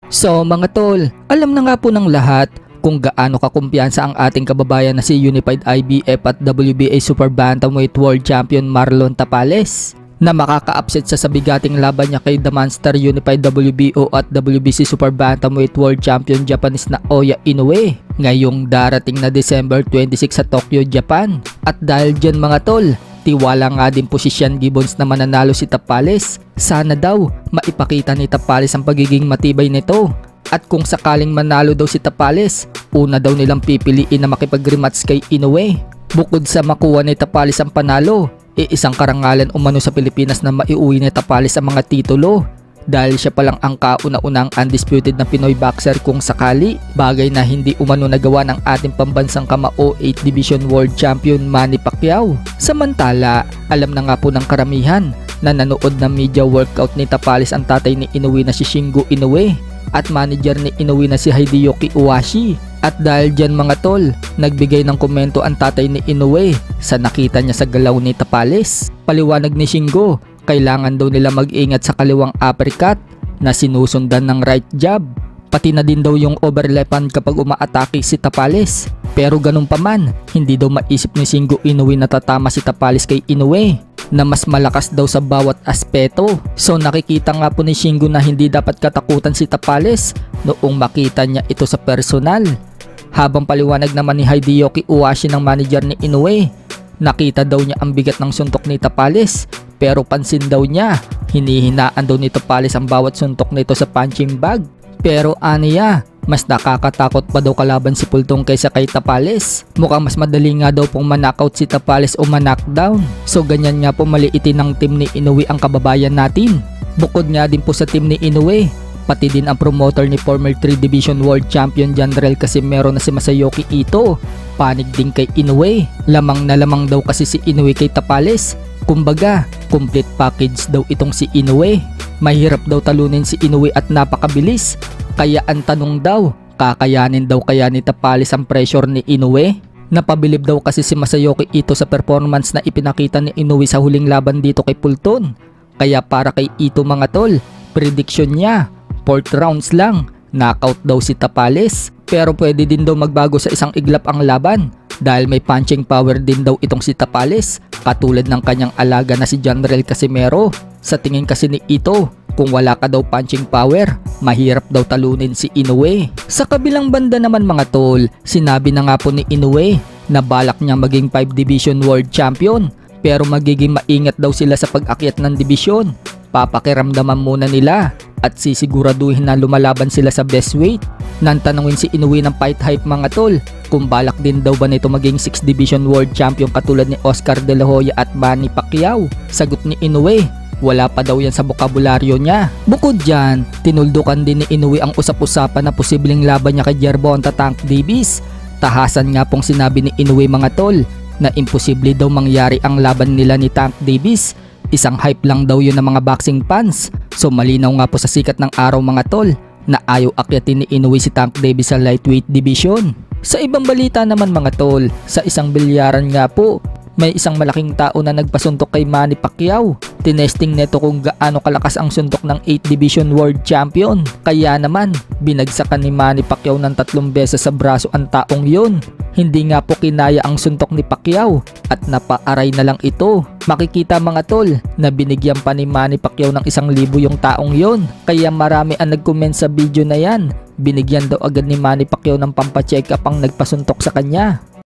So mga tol, alam na nga po ng lahat kung gaano kakumpiyansa ang ating kababayan na si Unified IBF at WBA Super Bantamweight World Champion Marlon Tapales na makaka-upset sa bigating laban niya kay The Monster Unified WBO at WBC Super Bantamweight World Champion Japanese na Oya Inoue ngayong darating na December 26 sa Tokyo, Japan. At dahil dyan mga tol, tiwala nga din po si Sean Gibbons na mananalo si Tapales. Sana daw maipakita ni Tapales ang pagiging matibay nito. At kung sakaling manalo daw si Tapales, una daw nilang pipiliin na makipag-rematch kay Inoue. Bukod sa makuha ni Tapales ang panalo, isang karangalan umano sa Pilipinas na maiuwi ni Tapales ang mga titulo. Dahil siya palang ang kauna-unang undisputed na Pinoy boxer kung sakali, bagay na hindi umano nagawa ng ating pambansang kamao 8 Division World Champion Manny Pacquiao. Samantala, alam na nga po ng karamihan na nanood ng media workout ni Tapales ang tatay ni Inoue na si Shingo Inoue at manager ni Inoue na si Hideyoki Owashi. At dahil dyan mga tol, nagbigay ng komento ang tatay ni Inoue sa nakita niya sa galaw ni Tapales. Paliwanag ni Shingo, kailangan daw nila mag-ingat sa kaliwang uppercut na sinusundan ng right jab. Pati na din daw yung overlapan kapag umaatake si Tapales. Pero ganun pa man, hindi daw maisip ni Shingo Inoue na tatama si Tapales kay Inoue na mas malakas daw sa bawat aspeto. So nakikita nga po ni Shingo na hindi dapat katakutan si Tapales noong makita niya ito sa personal. Habang paliwanag naman ni Hideyoki Owashi ng manager ni Inoue, nakita daw niya ang bigat ng suntok ni Tapales. Pero pansin daw niya, hinihinaan daw ni Tapales ang bawat suntok nito sa punching bag. Pero aniya, mas nakakatakot pa daw kalaban si Pultong kaysa kay Tapales. Mukhang mas madali nga daw pong manknockout si Tapales o knockdown. So ganyan nga po maliitin ng team ni Inoue ang kababayan natin. Bukod nga din po sa team ni Inoue, pati din ang promoter ni former 3 Division World Champion General Casimero na si Masayoki Ito. Panig din kay Inoue. Lamang na lamang daw kasi si Inoue kay Tapales. Kumbaga, complete package daw itong si Inoue. Mahirap daw talunin si Inoue at napakabilis. Kaya ang tanong daw, kakayanin daw kaya ni Tapales ang pressure ni Inoue? Napabilib daw kasi si Masayoki Ito sa performance na ipinakita ni Inoue sa huling laban dito kay Pulton. Kaya para kay Ito mga tol, prediction niya, 4th rounds lang, knockout daw si Tapales. Pero pwede din daw magbago sa isang iglap ang laban dahil may punching power din daw itong si Tapales, katulad ng kanyang alaga na si General Casimero. Sa tingin kasi ni Ito, kung wala ka daw punching power, mahirap daw talunin si Inoue. Sa kabilang banda naman mga tol, sinabi na nga po ni Inoue na balak niya maging 5 Division World Champion, pero magiging maingat daw sila sa pag-akyat ng dibisyon. Papakiramdaman muna nila at sisiguraduhin na lumalaban sila sa best weight. Nang tanungin si Inoue ng Fight Hype mga tol kung balak din daw ba nito maging 6 Division World Champion katulad ni Oscar De La Hoya at Manny Pacquiao, sagot ni Inoue, wala pa daw yan sa bokabularyo niya. Bukod dyan, tinuldukan din ni Inoue ang usap-usapan na posibleng laban niya kay Gervonta Tank Davis. Tahasan nga pong sinabi ni Inoue mga tol na imposible daw mangyari ang laban nila ni Tank Davis. Isang hype lang daw yun ng mga boxing fans. So malinaw nga po sa sikat ng araw mga tol na ayaw akyatin ni Inoue si Tank Davis sa lightweight division. Sa ibang balita naman mga tol, sa isang bilyaran nga po, may isang malaking tao na nagpasuntok kay Manny Pacquiao. Tinesting neto kung gaano kalakas ang suntok ng 8 Division World Champion. Kaya naman, binagsakan ni Manny Pacquiao ng 3 beses sa braso ang taong yun. Hindi nga po kinaya ang suntok ni Pacquiao at napaaray na lang ito. Makikita mga tol na binigyan pa ni Manny Pacquiao ng 1,000 yung taong yon. Kaya marami ang nag-comment sa video na yan. Binigyan daw agad ni Manny Pacquiao ng pampacheck up ang nagpasuntok sa kanya.